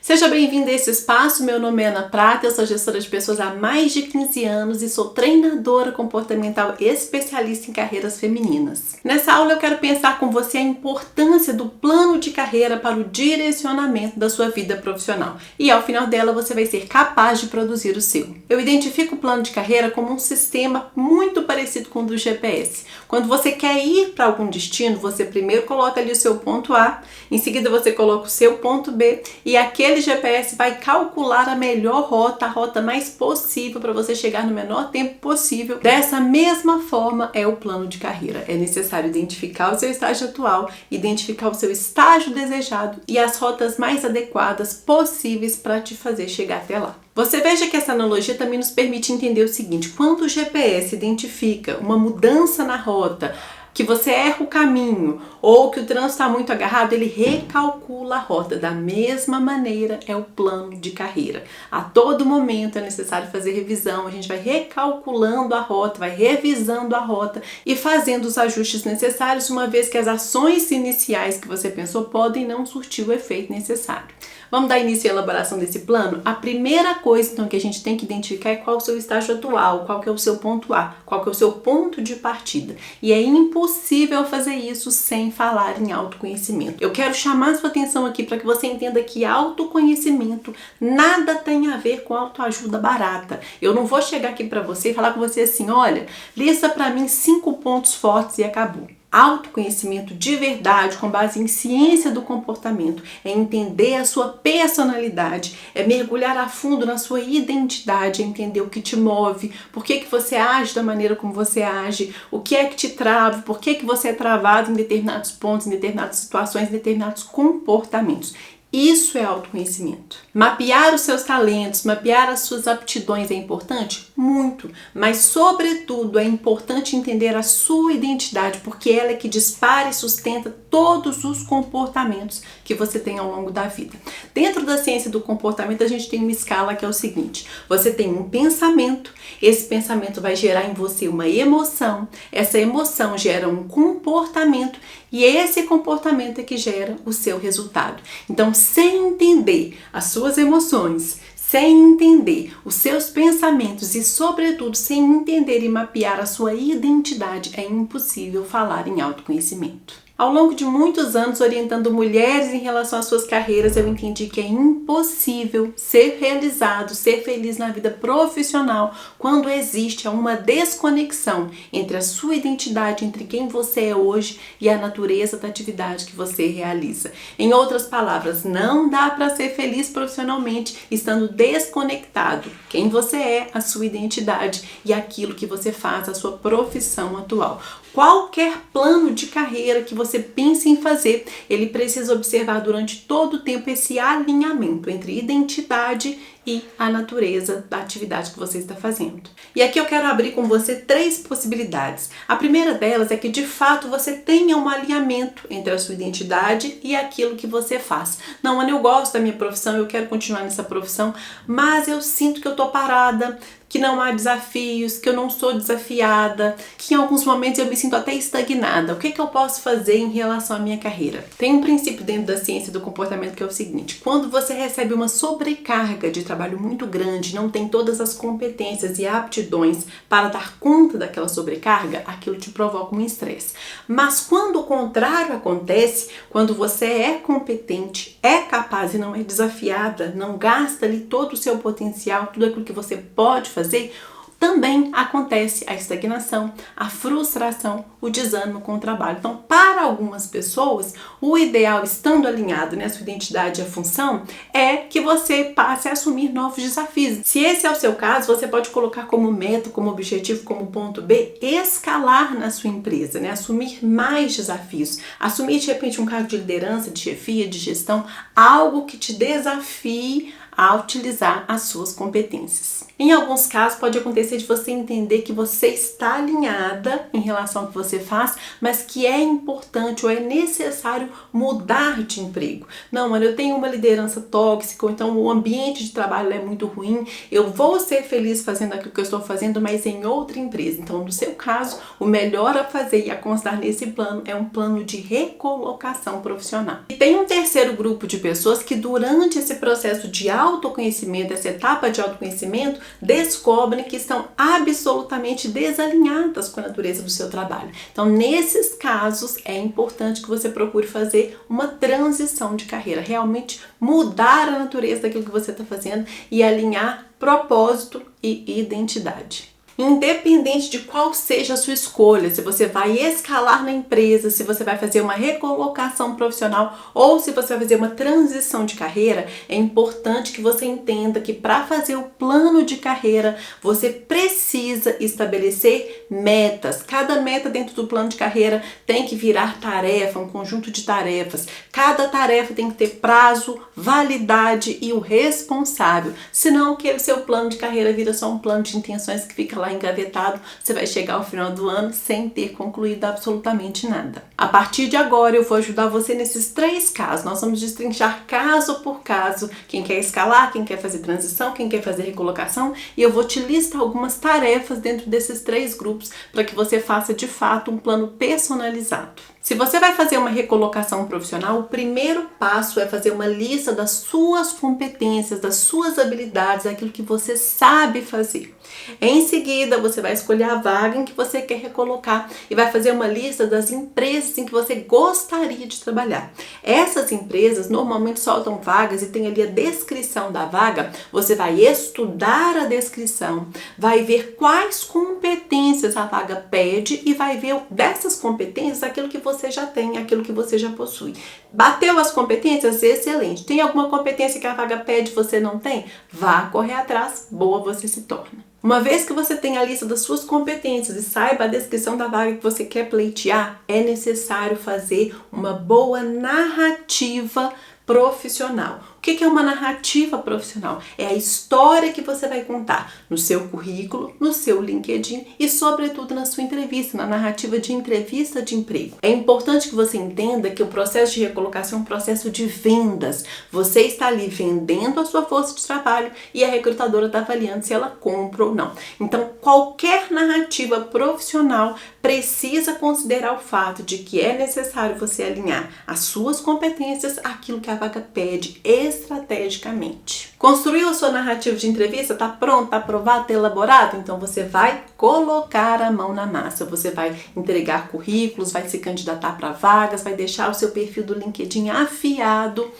Seja bem-vindo a esse espaço, meu nome é Ana Prata, eu sou gestora de pessoas há mais de 15 anos e sou treinadora comportamental especialista em carreiras femininas. Nessa aula eu quero pensar com você a importância do plano de carreira para o direcionamento da sua vida profissional e ao final dela você vai ser capaz de produzir o seu. Eu identifico o plano de carreira como um sistema muito parecido com o do GPS. Quando você quer ir para algum destino, você primeiro coloca ali o seu ponto A, em seguida você coloca o seu ponto B e aquele GPS vai calcular a melhor rota, a rota mais possível para você chegar no menor tempo possível. Dessa mesma forma é o plano de carreira. É necessário identificar o seu estágio atual, identificar o seu estágio desejado e as rotas mais adequadas possíveis para te fazer chegar até lá. Você veja que essa analogia também nos permite entender o seguinte: quando o GPS identifica uma mudança na rota, que você erra o caminho ou que o trânsito está muito agarrado, ele recalcula a rota. Da mesma maneira é o plano de carreira. A todo momento é necessário fazer revisão, a gente vai recalculando a rota, vai revisando a rota e fazendo os ajustes necessários, uma vez que as ações iniciais que você pensou podem não surtir o efeito necessário. Vamos dar início à elaboração desse plano? A primeira coisa, então, que a gente tem que identificar é qual é o seu estágio atual, qual que é o seu ponto A, qual que é o seu ponto de partida. E é impossível fazer isso sem falar em autoconhecimento. Eu quero chamar a sua atenção aqui para que você entenda que autoconhecimento nada tem a ver com autoajuda barata. Eu não vou chegar aqui para você e falar com você assim: olha, lista para mim 5 pontos fortes e acabou. Autoconhecimento de verdade, com base em ciência do comportamento, é entender a sua personalidade, é mergulhar a fundo na sua identidade, é entender o que te move, por que você age da maneira como você age, o que é que te trava, por que você é travado em determinados pontos, em determinadas situações, em determinados comportamentos. Isso é autoconhecimento. Mapear os seus talentos, mapear as suas aptidões é importante? Muito. Mas, sobretudo, é importante entender a sua identidade, porque ela é que dispara e sustenta todos os comportamentos que você tem ao longo da vida. Dentro da ciência do comportamento, a gente tem uma escala que é o seguinte: você tem um pensamento, esse pensamento vai gerar em você uma emoção, essa emoção gera um comportamento e esse comportamento é que gera o seu resultado. Então, sem entender as suas emoções, sem entender os seus pensamentos e, sobretudo, sem entender e mapear a sua identidade, é impossível falar em autoconhecimento. Ao longo de muitos anos orientando mulheres em relação às suas carreiras, eu entendi que é impossível ser realizado, ser feliz na vida profissional quando existe uma desconexão entre a sua identidade, entre quem você é hoje e a natureza da atividade que você realiza. Em outras palavras, não dá para ser feliz profissionalmente estando desconectado quem você é, a sua identidade e aquilo que você faz, a sua profissão atual. Qualquer plano de carreira que você pense em fazer, ele precisa observar durante todo o tempo esse alinhamento entre identidade e a natureza da atividade que você está fazendo. E aqui eu quero abrir com você 3 possibilidades. A primeira delas é que de fato você tenha um alinhamento entre a sua identidade e aquilo que você faz. Não, Ana, eu gosto da minha profissão, eu quero continuar nessa profissão, mas eu sinto que eu tô parada, que não há desafios, que eu não sou desafiada, que em alguns momentos eu me sinto até estagnada. O que eu posso fazer em relação à minha carreira? Tem um princípio dentro da ciência do comportamento que é o seguinte: quando você recebe uma sobrecarga de trabalho muito grande, não tem todas as competências e aptidões para dar conta daquela sobrecarga, aquilo te provoca um estresse. Mas quando o contrário acontece, quando você é competente, é capaz e não é desafiada, não gasta ali todo o seu potencial, tudo aquilo que você pode fazer, também acontece a estagnação, a frustração, o desânimo com o trabalho. Então, para algumas pessoas, o ideal, estando alinhado, né, a sua identidade e a função, é que você passe a assumir novos desafios. Se esse é o seu caso, você pode colocar como meta, como objetivo, como ponto B, escalar na sua empresa, né, assumir mais desafios, assumir de repente um cargo de liderança, de chefia, de gestão, algo que te desafie a utilizar as suas competências. Em alguns casos pode acontecer de você entender que você está alinhada em relação ao que você faz, mas que é importante ou é necessário mudar de emprego. Não, olha, eu tenho uma liderança tóxica, ou então o ambiente de trabalho é muito ruim, eu vou ser feliz fazendo aquilo que eu estou fazendo, mas em outra empresa. Então, no seu caso, o melhor a fazer e a constar nesse plano é um plano de recolocação profissional. E tem um terceiro grupo de pessoas que durante esse processo de autoconhecimento, essa etapa de autoconhecimento, descobrem que estão absolutamente desalinhadas com a natureza do seu trabalho. Então, nesses casos, é importante que você procure fazer uma transição de carreira, realmente mudar a natureza daquilo que você está fazendo e alinhar propósito e identidade. Independente de qual seja a sua escolha, se você vai escalar na empresa, se você vai fazer uma recolocação profissional ou se você vai fazer uma transição de carreira, é importante que você entenda que para fazer o plano de carreira, você precisa estabelecer metas. Cada meta dentro do plano de carreira tem que virar tarefa, um conjunto de tarefas. Cada tarefa tem que ter prazo, validade e o responsável. Senão, aquele seu plano de carreira vira só um plano de intenções que fica lá engavetado, você vai chegar ao final do ano sem ter concluído absolutamente nada. A partir de agora eu vou ajudar você nesses 3 casos. Nós vamos destrinchar caso por caso, quem quer escalar, quem quer fazer transição, quem quer fazer recolocação, e eu vou te listar algumas tarefas dentro desses 3 grupos para que você faça de fato um plano personalizado. Se você vai fazer uma recolocação profissional, o primeiro passo é fazer uma lista das suas competências, das suas habilidades, aquilo que você sabe fazer. Em seguida, você vai escolher a vaga em que você quer recolocar e vai fazer uma lista das empresas em que você gostaria de trabalhar. Essas empresas normalmente soltam vagas e tem ali a descrição da vaga. Você vai estudar a descrição, vai ver quais competências a vaga pede e vai ver dessas competências aquilo que você já tem, aquilo que você já possui. Bateu as competências? Excelente. Tem alguma competência que a vaga pede e você não tem? Vá correr atrás, boa você se torna. Uma vez que você tem a lista das suas competências e saiba a descrição da vaga que você quer pleitear, é necessário fazer uma boa narrativa profissional. O que é uma narrativa profissional? É a história que você vai contar no seu currículo, no seu LinkedIn e, sobretudo, na sua entrevista, na narrativa de entrevista de emprego. É importante que você entenda que o processo de recolocação é um processo de vendas. Você está ali vendendo a sua força de trabalho e a recrutadora está avaliando se ela compra ou não. Então, qualquer narrativa profissional precisa considerar o fato de que é necessário você alinhar as suas competências àquilo que a vaga pede estrategicamente. Construiu a sua narrativa de entrevista? Está pronto? Está aprovado? Está elaborado? Então você vai colocar a mão na massa. Você vai entregar currículos, vai se candidatar para vagas, vai deixar o seu perfil do LinkedIn afiado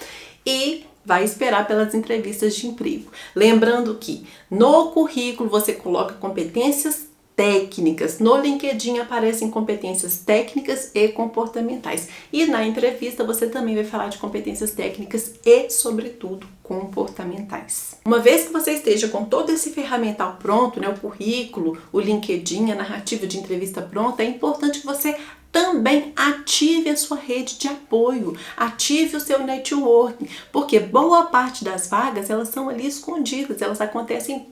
e vai esperar pelas entrevistas de emprego. Lembrando que no currículo você coloca competências técnicas. No LinkedIn aparecem competências técnicas e comportamentais. E na entrevista você também vai falar de competências técnicas e, sobretudo, comportamentais. Uma vez que você esteja com todo esse ferramental pronto, né, o currículo, o LinkedIn, a narrativa de entrevista pronta, é importante que você também ative a sua rede de apoio, ative o seu networking, porque boa parte das vagas, elas são ali escondidas, elas acontecem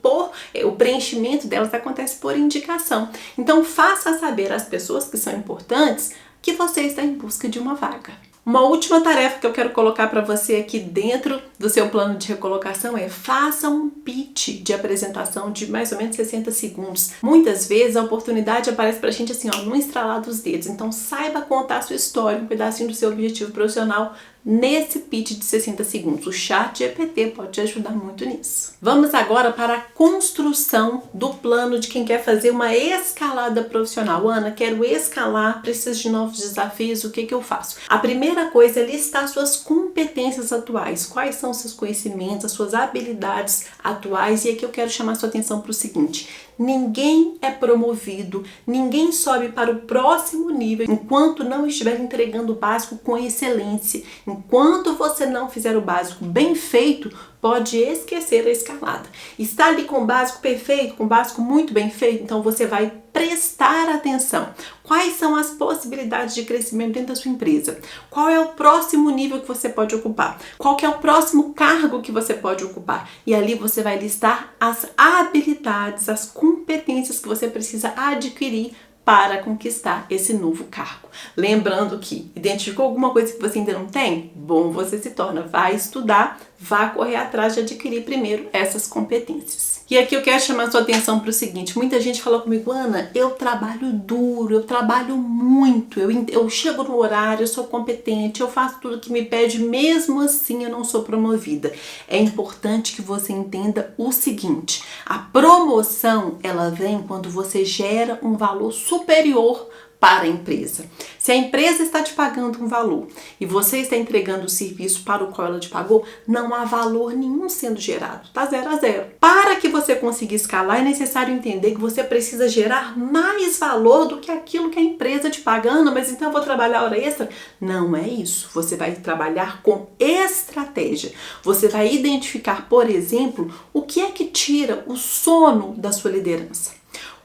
o preenchimento delas acontece por indicação. Então, faça saber às pessoas que são importantes que você está em busca de uma vaga. Uma última tarefa que eu quero colocar para você aqui dentro do seu plano de recolocação é faça um pitch de apresentação de mais ou menos 60 segundos. Muitas vezes a oportunidade aparece pra gente assim, ó, no estralar dos dedos. Então saiba contar a sua história, um pedacinho do seu objetivo profissional nesse pitch de 60 segundos. O ChatGPT pode te ajudar muito nisso. Vamos agora para a construção do plano de quem quer fazer uma escalada profissional. Ana, quero escalar, preciso de novos desafios, o que eu faço? A primeira coisa é listar suas competências atuais. Quais são os seus conhecimentos, as suas habilidades atuais? E aqui eu quero chamar sua atenção para o seguinte: ninguém é promovido, ninguém sobe para o próximo nível enquanto não estiver entregando o básico com excelência. Enquanto você não fizer o básico bem feito, pode esquecer a escalada. Está ali com o básico perfeito, com o básico muito bem feito, então você vai prestar atenção. Quais são as possibilidades de crescimento dentro da sua empresa? Qual é o próximo nível que você pode ocupar? Qual que é o próximo cargo que você pode ocupar? E ali você vai listar as habilidades, as competências que você precisa adquirir para conquistar esse novo cargo. Lembrando que identificou alguma coisa que você ainda não tem? Bom, você se torna, vai estudar, vá correr atrás de adquirir primeiro essas competências. E aqui eu quero chamar a sua atenção para o seguinte, muita gente falou comigo, Ana, eu trabalho duro, eu trabalho muito, eu chego no horário, eu sou competente, eu faço tudo que me pede, mesmo assim eu não sou promovida. É importante que você entenda o seguinte, a promoção, ela vem quando você gera um valor superior para a empresa. Se a empresa está te pagando um valor e você está entregando o serviço para o qual ela te pagou, não há valor nenhum sendo gerado, tá 0 a 0. Para que você consiga escalar, é necessário entender que você precisa gerar mais valor do que aquilo que a empresa te pagando, mas então eu vou trabalhar hora extra? Não é isso. Você vai trabalhar com estratégia. Você vai identificar, por exemplo, o que é que tira o sono da sua liderança.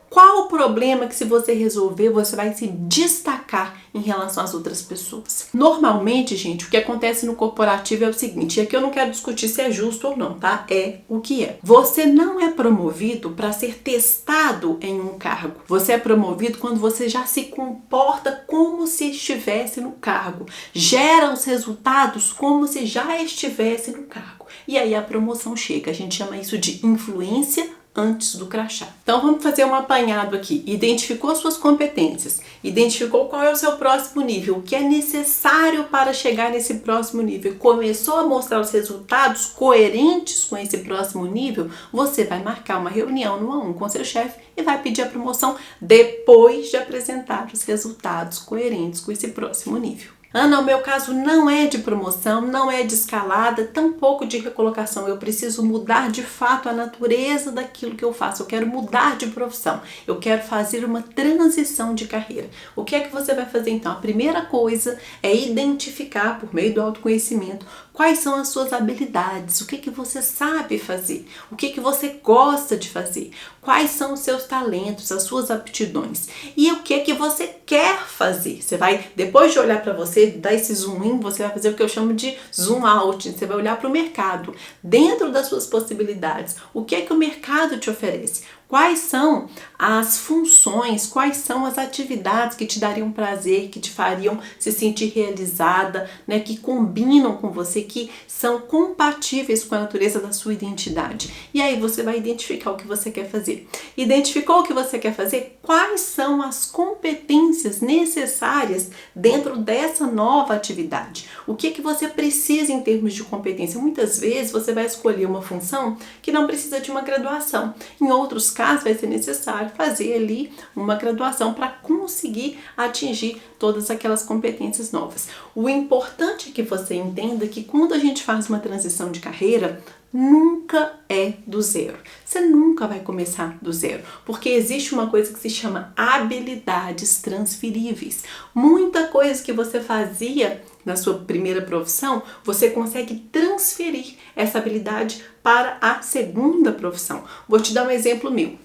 Qual o problema que, se você resolver, você vai se destacar em relação às outras pessoas? Normalmente, gente, o que acontece no corporativo é o seguinte, e aqui eu não quero discutir se é justo ou não, tá? É o que é. Você não é promovido para ser testado em um cargo. Você é promovido quando você já se comporta como se estivesse no cargo. Gera os resultados como se já estivesse no cargo. E aí a promoção chega. A gente chama isso de influência antes do crachá. Então vamos fazer um apanhado aqui. Identificou suas competências, identificou qual é o seu próximo nível, o que é necessário para chegar nesse próximo nível, começou a mostrar os resultados coerentes com esse próximo nível, você vai marcar uma reunião no 1 a 1 com seu chefe e vai pedir a promoção depois de apresentar os resultados coerentes com esse próximo nível. Ana, o meu caso não é de promoção, não é de escalada, tampouco de recolocação. Eu preciso mudar de fato a natureza daquilo que eu faço. Eu quero mudar de profissão. Eu quero fazer uma transição de carreira. O que é que você vai fazer então? A primeira coisa é identificar, por meio do autoconhecimento, quais são as suas habilidades, o que você sabe fazer, o que você gosta de fazer, quais são os seus talentos, as suas aptidões e o que você quer fazer. Você vai, depois de olhar para você, dar esse zoom in, você vai fazer o que eu chamo de zoom out. Você vai olhar para o mercado, dentro das suas possibilidades, o que é que o mercado te oferece. Quais são as funções, quais são as atividades que te dariam prazer, que te fariam se sentir realizada, né, que combinam com você, que são compatíveis com a natureza da sua identidade. E aí você vai identificar o que você quer fazer. Identificou o que você quer fazer? Quais são as competências necessárias dentro dessa nova atividade? O que você precisa em termos de competência? Muitas vezes você vai escolher uma função que não precisa de uma graduação. Em outros casos, vai ser necessário fazer ali uma graduação para conseguir atingir todas aquelas competências novas. O importante é que você entenda que quando a gente faz uma transição de carreira, nunca é do zero. Você nunca vai começar do zero, porque existe uma coisa que se chama habilidades transferíveis. Muita coisa que você fazia na sua primeira profissão, você consegue transferir essa habilidade para a segunda profissão. Vou te dar um exemplo meu.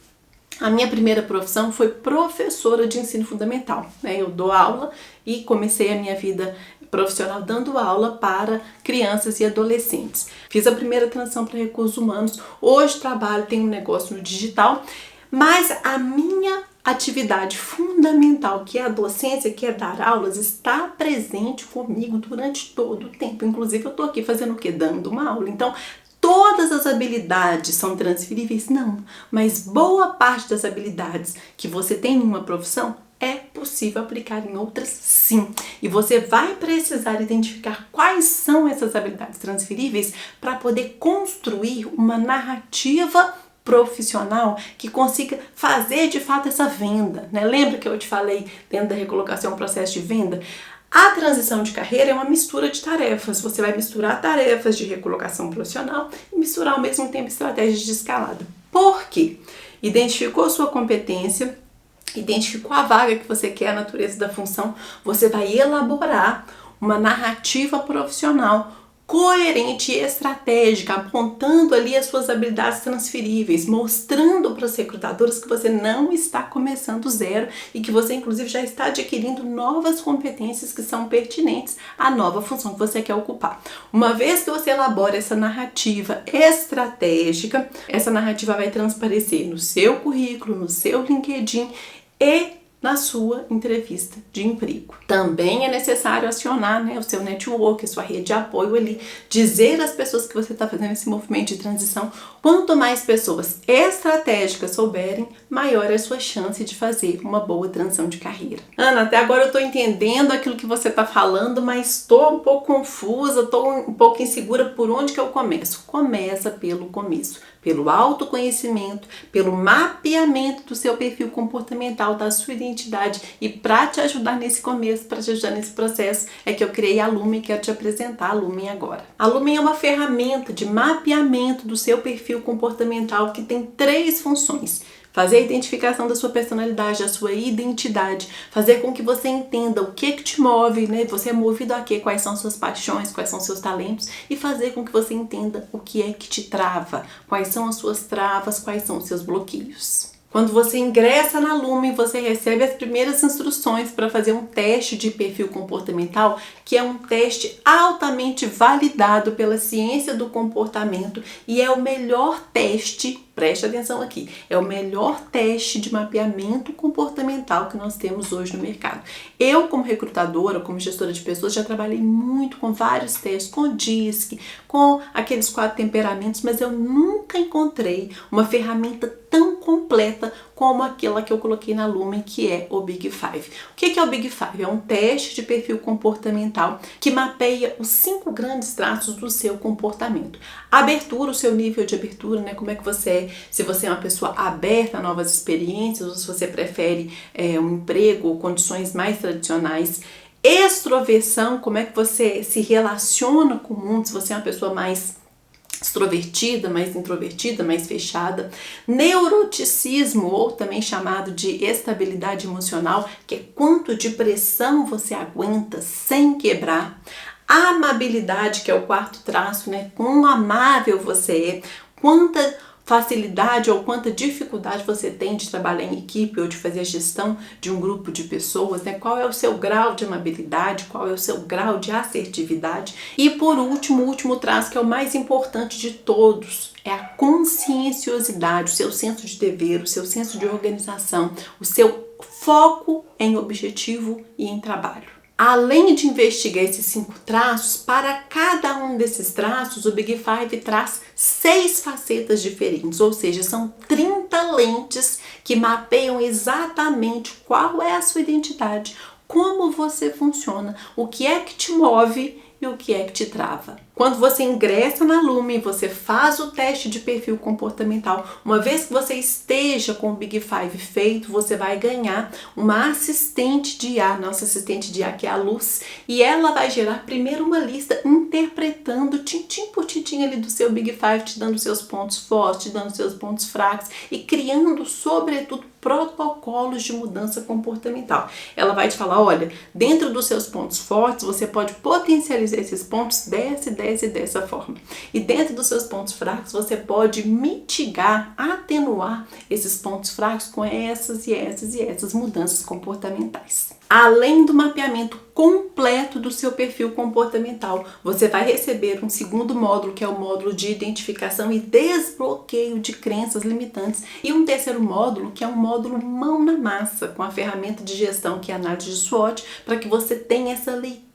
A minha primeira profissão foi professora de ensino fundamental, né? Eu dou aula e comecei a minha vida profissional dando aula para crianças e adolescentes. Fiz a primeira transição para recursos humanos, hoje trabalho, tenho um negócio no digital, mas a minha atividade fundamental, que é a docência, que é dar aulas, está presente comigo durante todo o tempo. Inclusive eu estou aqui fazendo o quê? Dando uma aula. Então, todas as habilidades são transferíveis? Não, mas boa parte das habilidades que você tem em uma profissão é possível aplicar em outras, sim. E você vai precisar identificar quais são essas habilidades transferíveis para poder construir uma narrativa profissional que consiga fazer de fato essa venda, né? Lembra que eu te falei dentro da recolocação, um processo de venda? A transição de carreira é uma mistura de tarefas. Você vai misturar tarefas de recolocação profissional e misturar ao mesmo tempo estratégias de escalada. Por quê? Identificou sua competência, identificou a vaga que você quer, a natureza da função, você vai elaborar uma narrativa profissional coerente e estratégica, apontando ali as suas habilidades transferíveis, mostrando para os recrutadores que você não está começando do zero e que você inclusive já está adquirindo novas competências que são pertinentes à nova função que você quer ocupar. Uma vez que você elabora essa narrativa estratégica, essa narrativa vai transparecer no seu currículo, no seu LinkedIn e na sua entrevista de emprego. Também é necessário acionar, o seu network, a sua rede de apoio ali, dizer às pessoas que você está fazendo esse movimento de transição. Quanto mais pessoas estratégicas souberem, maior é a sua chance de fazer uma boa transição de carreira. Ana, até agora eu estou entendendo aquilo que você está falando, mas estou um pouco confusa, estou um pouco insegura por onde que eu começo. Começa pelo começo, pelo autoconhecimento, pelo mapeamento do seu perfil comportamental, da sua identidade. E para te ajudar nesse começo, para te ajudar nesse processo, é que eu criei a Lumen e quero te apresentar a Lumen agora. A Lumen é uma ferramenta de mapeamento do seu perfil comportamental que tem 3 funções. Fazer a identificação da sua personalidade, da sua identidade, fazer com que você entenda o que te move, Você é movido a quê? Quais são suas paixões, quais são seus talentos e fazer com que você entenda o que é que te trava, quais são as suas travas, quais são os seus bloqueios. Quando você ingressa na Lumen, você recebe as primeiras instruções para fazer um teste de perfil comportamental, que é um teste altamente validado pela ciência do comportamento e é o melhor teste, preste atenção aqui, é o melhor teste de mapeamento comportamental que nós temos hoje no mercado. Eu, como recrutadora, como gestora de pessoas, já trabalhei muito com vários testes, com DISC, com aqueles 4 temperamentos, mas eu nunca encontrei uma ferramenta tão completa como aquela que eu coloquei na Lumen, que é o Big Five. O que é o Big Five? É um teste de perfil comportamental que mapeia os 5 grandes traços do seu comportamento. A abertura, o seu nível de abertura, como é que você é, se você é uma pessoa aberta a novas experiências, ou se você prefere um emprego ou condições mais tradicionais. Extroversão, como é que você se relaciona com o mundo, se você é uma pessoa mais extrovertida, mais introvertida, mais fechada. Neuroticismo, ou também chamado de estabilidade emocional, que é quanto de pressão você aguenta sem quebrar. Amabilidade, que é o 4º traço, quão amável você é, quanta facilidade ou quanta dificuldade você tem de trabalhar em equipe ou de fazer a gestão de um grupo de pessoas, qual é o seu grau de amabilidade, qual é o seu grau de assertividade. E por último, o último traço, que é o mais importante de todos, é a conscienciosidade, o seu senso de dever, o seu senso de organização, o seu foco em objetivo e em trabalho. Além de investigar esses 5 traços, para cada um desses traços, o Big Five traz 6 facetas diferentes, ou seja, são 30 lentes que mapeiam exatamente qual é a sua identidade, como você funciona, o que é que te move e o que é que te trava. Quando você ingressa na Lumen, você faz o teste de perfil comportamental. Uma vez que você esteja com o Big Five feito, você vai ganhar uma assistente de IA, nossa assistente de IA, que é a Luz, e ela vai gerar primeiro uma lista interpretando tintim por tintim ali do seu Big Five, te dando seus pontos fortes, te dando seus pontos fracos e criando, sobretudo, protocolos de mudança comportamental. Ela vai te falar, olha, dentro dos seus pontos fortes, você pode potencializar esses pontos dessa forma. E dentro dos seus pontos fracos, você pode mitigar, atenuar esses pontos fracos com essas mudanças comportamentais. Além do mapeamento completo do seu perfil comportamental, você vai receber um segundo módulo, que é o módulo de identificação e desbloqueio de crenças limitantes, e um terceiro módulo, que é um módulo mão na massa, com a ferramenta de gestão, que é a análise de SWOT, para que você tenha essa leitura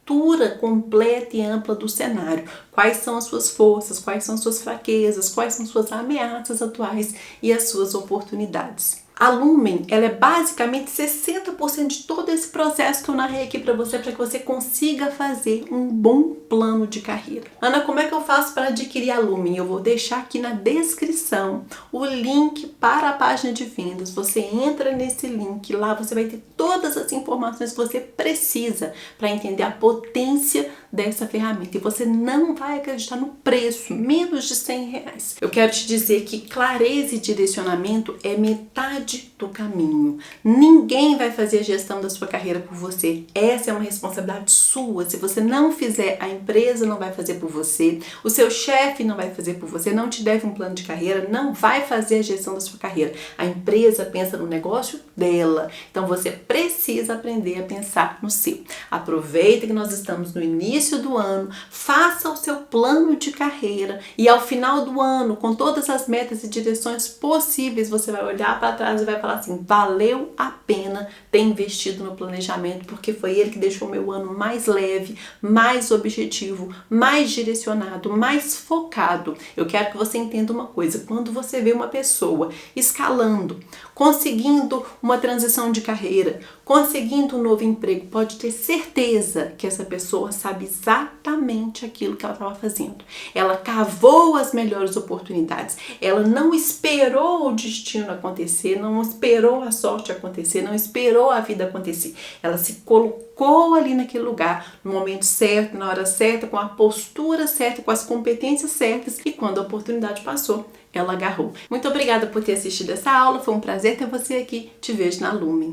completa e ampla do cenário. Quais são as suas forças, quais são as suas fraquezas, quais são as suas ameaças atuais e as suas oportunidades. A Lumen, ela é basicamente 60% de todo esse processo que eu narrei aqui para que você consiga fazer um bom plano de carreira. Ana, como é que eu faço para adquirir a Lumen? Eu vou deixar aqui na descrição o link para a página de vendas. Você entra nesse link, lá você vai ter todas as informações que você precisa para entender a potência dessa ferramenta. E você não vai acreditar no preço, menos de R$100. Eu quero te dizer que clareza e direcionamento é metade metade do caminho. Ninguém vai fazer a gestão da sua carreira por você. Essa é uma responsabilidade sua. Se você não fizer, a empresa não vai fazer por você, o seu chefe não vai fazer por você, não te deve um plano de carreira, não vai fazer a gestão da sua carreira. A empresa pensa no negócio dela. Então você precisa aprender a pensar no seu. Aproveita que nós estamos no início do ano, faça o seu plano de carreira e ao final do ano, com todas as metas e direções possíveis, você vai olhar para trás e vai falar assim: valeu a pena ter investido no planejamento, porque foi ele que deixou meu ano mais leve, mais objetivo, mais direcionado, mais focado. Eu quero que você entenda uma coisa: quando você vê uma pessoa escalando, conseguindo uma transição de carreira, conseguindo um novo emprego, pode ter certeza que essa pessoa sabe exatamente aquilo que ela estava fazendo. Ela cavou as melhores oportunidades. Ela não esperou o destino acontecer, não esperou a sorte acontecer, não esperou a vida acontecer. Ela se colocou ali naquele lugar, no momento certo, na hora certa, com a postura certa, com as competências certas, e quando a oportunidade passou, ela agarrou. Muito obrigada por ter assistido essa aula, foi um prazer ter você aqui. Te vejo na Lumen.